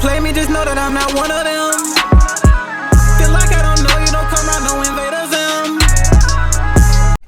play me, just know that I'm not one of them. Feel like I don't know you, don't come around, no invaders them.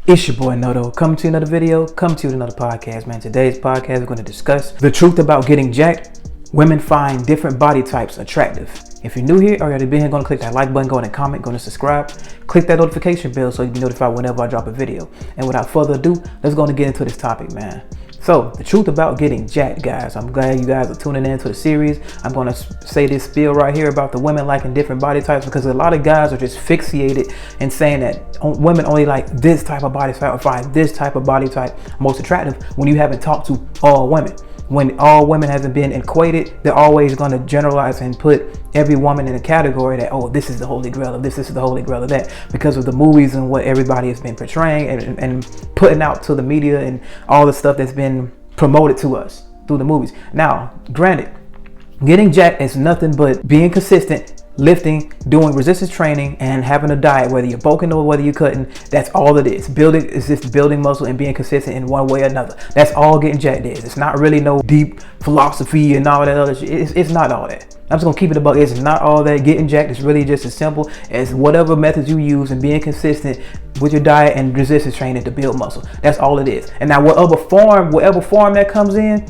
It's your boy Noto, coming to you another video, coming to you with another podcast, man. Today's podcast, we're going to discuss the truth about getting jacked. Women find different body types attractive. If you're new here or already been here, go and click that like button, go and comment, go and subscribe. Click that notification bell so you can be notified whenever I drop a video. And without further ado, let's go and get into this topic, man. So, the truth about getting jacked, guys. I'm glad you guys are tuning in to the series. I'm going to say this spiel right here about the women liking different body types, because a lot of guys are just fixated in saying that women only like this type of body type or find this type of body type most attractive, when you haven't talked to all women. When all women hasn't been equated, they're always going to generalize and put every woman in a category that, oh, this is the holy grail of this is the holy grail of that, because of the movies and what everybody has been portraying and putting out to the media and all the stuff that's been promoted to us through the movies. Now, granted, getting jacked is nothing but being consistent, lifting, doing resistance training, and having a diet, whether you're bulking or whether you're cutting. That's all it is. Building is just building muscle and being consistent in one way or another. That's all getting jacked is. It's not really no deep philosophy and all that other shit. It's not all that. I'm just gonna keep it about. It's not all that. Getting jacked is really just as simple as whatever methods you use and being consistent with your diet and resistance training to build muscle. That's all it is. And now whatever form that comes in,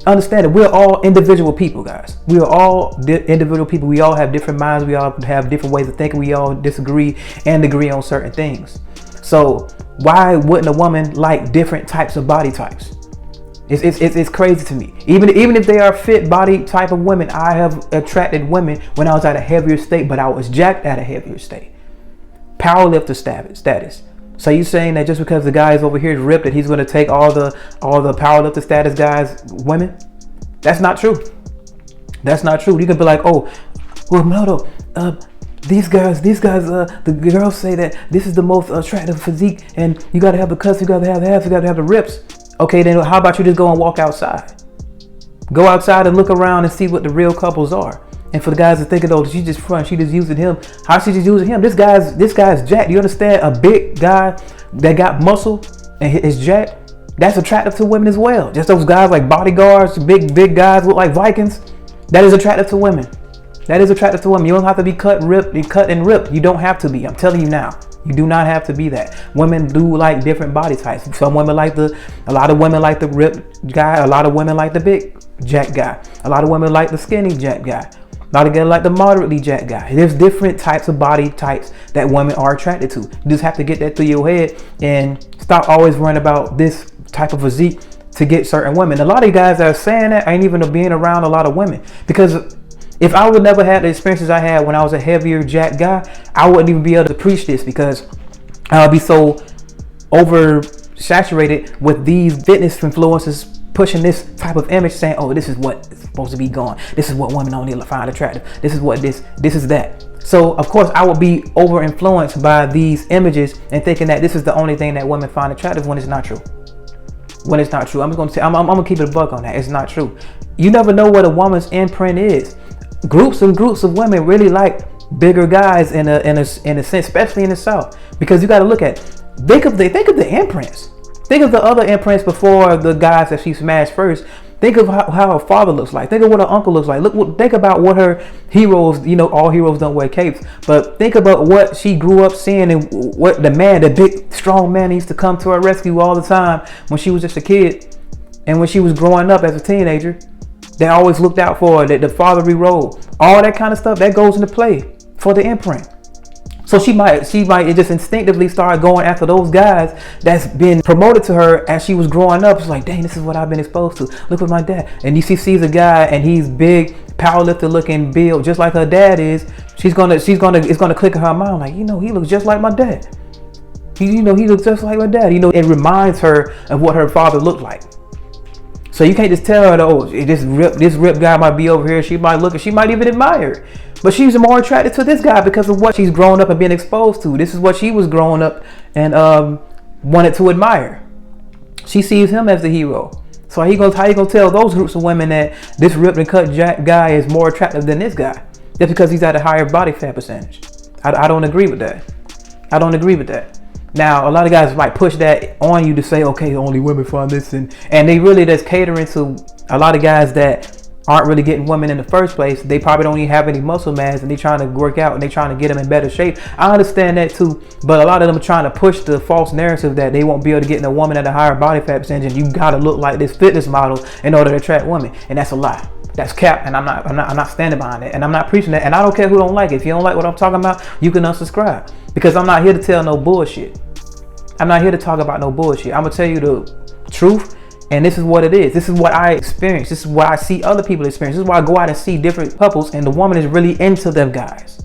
understand that we're all individual people, guys. We are all individual people. We all have different minds. We all have different ways of thinking. We all disagree and agree on certain things. So why wouldn't a woman like different types of body types? It's crazy to me. Even if they are fit body type of women, I have attracted women when I was at a heavier state, but I was jacked at a heavier state. Powerlifter status. So you saying that just because the guy is over here is ripped, that he's going to take all the powerlifter status guys, women? That's not true. That's not true. You can be like, oh, well, Noto, these guys, the girls say that this is the most attractive physique, and you got to have the cuts, you got to have the abs, you got to have the rips. Okay, then how about you just go and walk outside? Go outside and look around and see what the real couples are. And for the guys that think, oh, she just front, she just using him. How she just using him? This guy's jacked. You understand? A big guy that got muscle and is jacked, that's attractive to women as well. Just those guys like bodyguards, big guys look like Vikings. That is attractive to women. That is attractive to women. You don't have to be cut and ripped. You don't have to be. I'm telling you now. You do not have to be that. Women do like different body types. Some women like a lot of women like the ripped guy. A lot of women like the big jack guy. A lot of women like the skinny jack guy. A lot of guys like the moderately jacked guy. There's different types of body types that women are attracted to. You just have to get that through your head and stop always worrying about this type of physique to get certain women. A lot of guys that are saying that ain't even being around a lot of women, because if I would never have the experiences I had when I was a heavier jacked guy, I wouldn't even be able to preach this, because I'll be so oversaturated with these fitness influencers pushing this type of image, saying, oh, this is what is supposed to be going. This is what women only find attractive. This is what this is that. So of course I will be over influenced by these images and thinking that this is the only thing that women find attractive, when it's not true. When it's not true. I'm just gonna say, I'm gonna keep it a buck on that. It's not true. You never know what a woman's imprint is. Groups and groups of women really like bigger guys in a sense, especially in the South, because you got to look at, think of the imprints. Think of the other imprints before the guys that she smashed first. Think of how her father looks like. Think of what her uncle looks like. Think about what her heroes, all heroes don't wear capes, but think about what she grew up seeing, and what the big strong man used to come to her rescue all the time when she was just a kid, and when she was growing up as a teenager. They always looked out for her, that the fatherly role, all that kind of stuff that goes into play for the imprint. So she might just instinctively start going after those guys that's been promoted to her as she was growing up. It's like, dang, this is what I've been exposed to. Look at my dad. And she sees a guy and he's big, powerlifter looking build, just like her dad is. It's gonna click in her mind, like, he looks just like my dad. He looks just like my dad. It reminds her of what her father looked like. So you can't just tell her, oh, this ripped guy might be over here. She might even admire it. But she's more attracted to this guy because of what she's grown up and been exposed to. This is what she was growing up and wanted to admire. She sees him as the hero. So how you gonna tell those groups of women that this ripped and cut jack guy is more attractive than this guy? Just because he's at a higher body fat percentage. I don't agree with that. I don't agree with that. Now, a lot of guys might push that on you to say, okay, only women find this, and they really just catering to a lot of guys that aren't really getting women in the first place. They probably don't even have any muscle mass, and they trying to work out and they trying to get them in better shape. I understand that too, but a lot of them are trying to push the false narrative that they won't be able to get in a woman at a higher body fat percentage. You gotta look like this fitness model in order to attract women, and that's a lie. That's cap, and I'm not standing behind it, and I'm not preaching that, and I don't care who don't like it. If you don't like what I'm talking about, you can unsubscribe, because I'm not here to tell no bullshit. I'm not here to talk about no bullshit. I'm gonna tell you the truth. And this is what it is. This is what I experience. This is what I see other people experience. This is why I go out and see different couples, and the woman is really into them guys.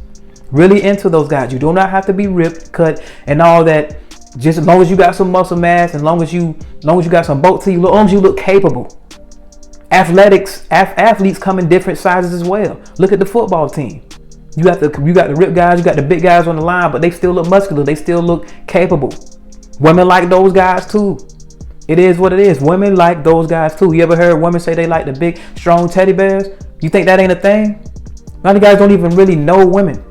Really into those guys. You do not have to be ripped, cut, and all that. Just as long as you got some muscle mass, and long as you got some bulk to you, as long as you look capable. Athletes come in different sizes as well. Look at the football team. You got the ripped guys, you got the big guys on the line, but they still look muscular. They still look capable. Women like those guys too. It is what it is. Women like those guys too. You ever heard women say they like the big, strong teddy bears? You think that ain't a thing? A lot of guys don't even really know women.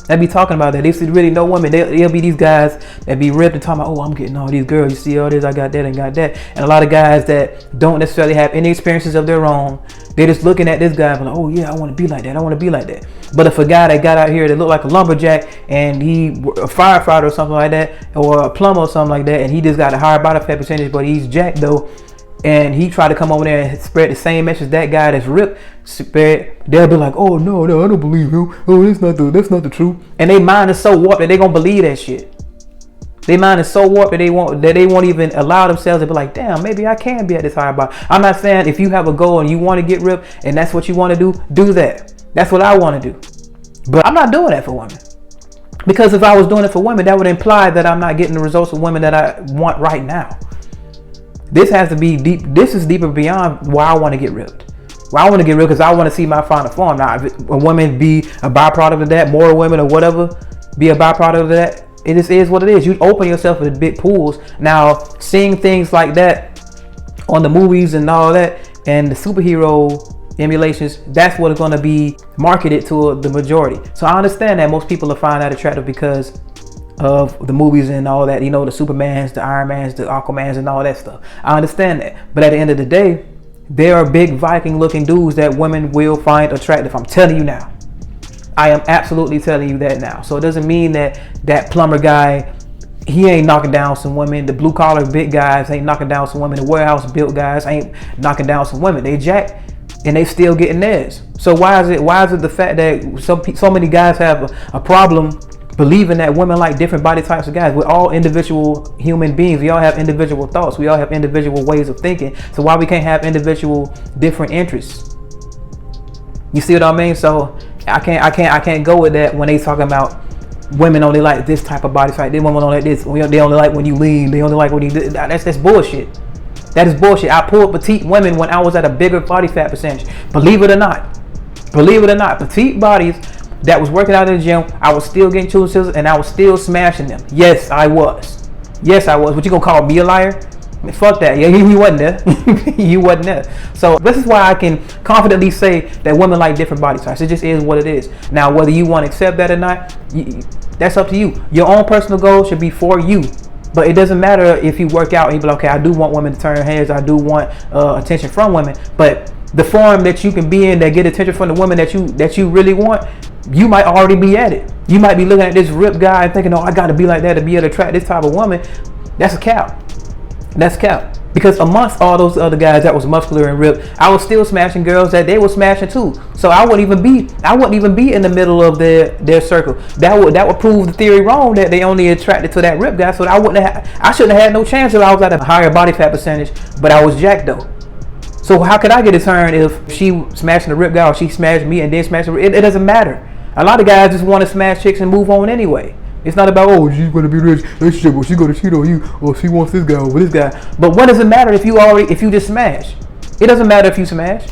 They be talking about that. They see really know women. They'll be these guys that be ripped and talking about, oh, I'm getting all these girls. You see all this, I got that and got that. And a lot of guys that don't necessarily have any experiences of their own, they're just looking at this guy and like, oh yeah, I want to be like that. I want to be like that. But if a guy that got out here that looked like a lumberjack and he a firefighter or something like that, or a plumber or something like that, and he just got a higher body fat percentage, but he's jacked though, and he tried to come over there and spread the same message that guy that's ripped spread, they'll be like, oh no, I don't believe him. Oh, that's not the truth. And their mind is so warped that they gonna believe that shit. Their mind is so warped that they won't even allow themselves to be like, damn, maybe I can be at this higher body. I'm not saying if you have a goal and you want to get ripped and that's what you want to do that. That's what I want to do. But I'm not doing that for women. Because if I was doing it for women, that would imply that I'm not getting the results of women that I want right now. This has to be deep. This is deeper beyond why I want to get ripped. Well, I want to get ripped because I want to see my final form. Now, if a woman be a byproduct of that, more women or whatever, be a byproduct of that, it just is what it is. You open yourself to big pools. Now, seeing things like that on the movies and all that, and the superhero emulations, that's what is going to be marketed to the majority. So I understand that most people will find that attractive because of the movies and all that, you know, the Supermans, the Ironmans, the Aquamans and all that stuff. I understand that. But at the end of the day, there are big Viking looking dudes that women will find attractive. I'm telling you now. I am absolutely telling you that now. So it doesn't mean that that plumber guy, he ain't knocking down some women. The blue collar big guys ain't knocking down some women. The warehouse built guys ain't knocking down some women. They jack and they still getting theirs. So why is it the fact that so many guys have a problem believing that women like different body types of guys? We're all individual human beings. We all have individual thoughts. We all have individual ways of thinking. So why we can't have individual different interests? You see what I mean? So I can't go with that when they talking about women only like this type of body type. They women only like this. They only like when you lean. They only like when you do. That's bullshit. That is bullshit. I pulled petite women when I was at a bigger body fat percentage. Believe it or not. Believe it or not. Petite bodies that was working out in the gym, I was still getting children's scissors and I was still smashing them. Yes, I was. Yes, I was. What you gonna call me a liar? I mean, fuck that. Yeah, you wasn't there. You wasn't there. So this is why I can confidently say that women like different body types. It just is what it is. Now, whether you want to accept that or not, that's up to you. Your own personal goal should be for you. But it doesn't matter if you work out and you be like, okay, I do want women to turn heads. I do want attention from women. But the form that you can be in that get attention from the women that you really want, you might already be at it. You might be looking at this ripped guy and thinking, oh, I got to be like that to be able to attract this type of woman. That's a cap. That's cap. Because amongst all those other guys that was muscular and ripped, I was still smashing girls that they were smashing too. So I wouldn't even be in the middle of their circle. That would prove the theory wrong that they only attracted to that ripped guy. So I shouldn't have had no chance if I was at a higher body fat percentage, but I was jacked though. So how could I get a turn if she smashing the ripped guy or she smashed me and then smashed her? It doesn't matter. A lot of guys just want to smash chicks and move on anyway. It's not about, oh, she's gonna be rich, or she's gonna cheat on you, or she wants this guy over this guy. But what does it matter if you just smash? It doesn't matter if you smash.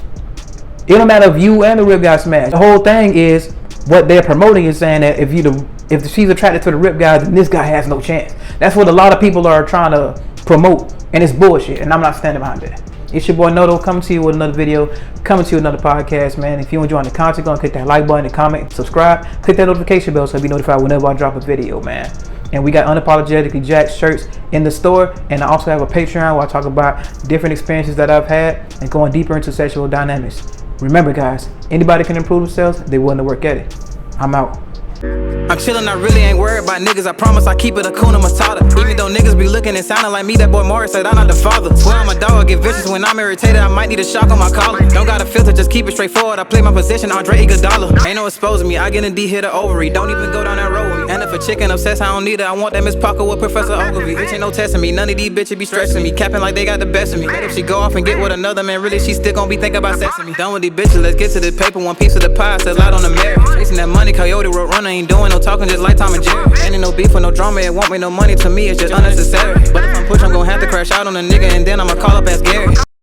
It don't matter if you and the rip guy smash. The whole thing is what they're promoting is saying that if she's attracted to the rip guy, then this guy has no chance. That's what a lot of people are trying to promote, and it's bullshit. And I'm not standing behind that. It's your boy Noto coming to you with another video, coming to you with another podcast, man. If you're enjoying the content, go and click that like button, and comment, subscribe, click that notification bell so you'll be notified whenever I drop a video, man. And we got Unapologetically Jacked shirts in the store, and I also have a Patreon where I talk about different experiences that I've had and going deeper into sexual dynamics. Remember guys, anybody can improve themselves, they willing to work at it. I'm out. I'm chillin', I really ain't worried about niggas. I promise I keep it Hakuna Matata. Even though niggas be looking and sounding like me, that boy Morris said I'm not the father. Swear I'm a dog, get vicious when I'm irritated. I might need a shock on my collar. Don't got a filter, just keep it straightforward. I play my position, Andre Iguodala. Ain't no exposing me, I get in D, hit a ovary. Don't even go down that road with me. And if a chicken obsessed, I don't need it. I want that Miss Parker with Professor Ogilvy. Bitch ain't no testing me, none of these bitches be stressing me. Capping like they got the best of me. But if she go off and get with another man, really she still gon' be thinking about sexing me. Done with these bitches, let's get to the paper. One piece of the pie, still out on the merit. Chasing that money, Coyote Road Runner, ain't doing no talking, just like Tom and Jerry. Ain't no beef or no drama, it won't make no money to me, it's just unnecessary. But if I'm pushed, I'm gon' have to crash out on a nigga and then I'ma call up as Gary.